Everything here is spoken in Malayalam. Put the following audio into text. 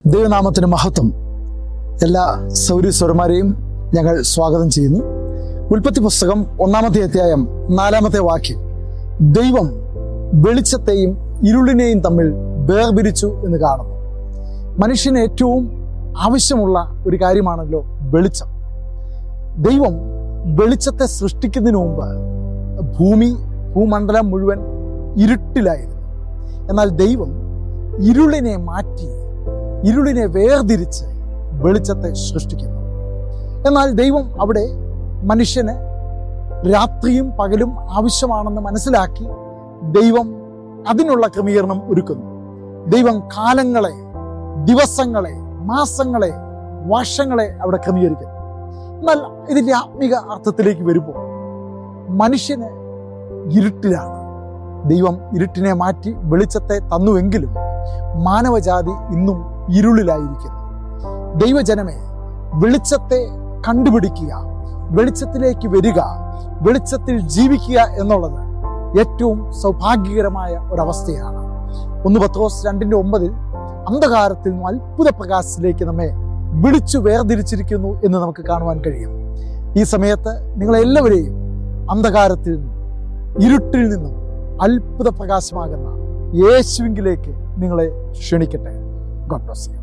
ദൈവനാമത്തിന് മഹത്വം. എല്ലാ സൗരസ്വരന്മാരെയും ഞങ്ങൾ സ്വാഗതം ചെയ്യുന്നു. ഉൽപ്പത്തി പുസ്തകം 1-ാമത്തെ അധ്യായം 4-ാമത്തെ വാക്യം, ദൈവം വെളിച്ചത്തെയും ഇരുളിനെയും തമ്മിൽ വേർപിരിച്ചു എന്ന് കാണുന്നു. മനുഷ്യന് ഏറ്റവും ആവശ്യമുള്ള ഒരു കാര്യമാണല്ലോ വെളിച്ചം. ദൈവം വെളിച്ചത്തെ സൃഷ്ടിക്കുന്നതിന് മുമ്പ് ഭൂമണ്ഡലം മുഴുവൻ ഇരുട്ടിലായിരുന്നു. എന്നാൽ ദൈവം ഇരുളിനെ മാറ്റി, ഇരുളിനെ വേർതിരിച്ച് വെളിച്ചത്തെ സൃഷ്ടിക്കുന്നു. എന്നാൽ ദൈവം അവിടെ മനുഷ്യന് രാത്രിയും പകലും ആവശ്യമാണെന്ന് മനസ്സിലാക്കി ദൈവം അതിനുള്ള ക്രമീകരണം ഒരുക്കുന്നു. ദൈവം കാലങ്ങളെ, ദിവസങ്ങളെ, മാസങ്ങളെ, വർഷങ്ങളെ അവിടെ ക്രമീകരിക്കുന്നു. എന്നാൽ ഇതിൻ്റെ ആത്മീക അർത്ഥത്തിലേക്ക് വരുമ്പോൾ മനുഷ്യന് ഇരുട്ടിലാണ്. ദൈവം ഇരുട്ടിനെ മാറ്റി വെളിച്ചത്തെ തന്നുവെങ്കിലും മാനവജാതി ഇന്നും ഇരുളിലായിരിക്കുന്നു. ദൈവജനമേ, വെളിച്ചത്തെ കണ്ടുപിടിക്കുക, വെളിച്ചത്തിലേക്ക് വരിക, വെളിച്ചത്തിൽ ജീവിക്കുക എന്നുള്ളത് ഏറ്റവും സൗഭാഗ്യകരമായ ഒരവസ്ഥയാണ്. 1 പത്രോസ് 2:9 അന്ധകാരത്തിൽ നിന്നും അത്ഭുത പ്രകാശത്തിലേക്ക് നമ്മെ വിളിച്ചു വേർതിരിച്ചിരിക്കുന്നു എന്ന് നമുക്ക് കാണുവാൻ കഴിയും. ഈ സമയത്ത് നിങ്ങളെല്ലാവരെയും അന്ധകാരത്തിൽ നിന്നും ഇരുട്ടിൽ നിന്നും അത്ഭുത പ്രകാശമാകുന്ന യേശുവിലേക്ക് നിങ്ങളെ ക്ഷണിക്കട്ടെ. God bless you.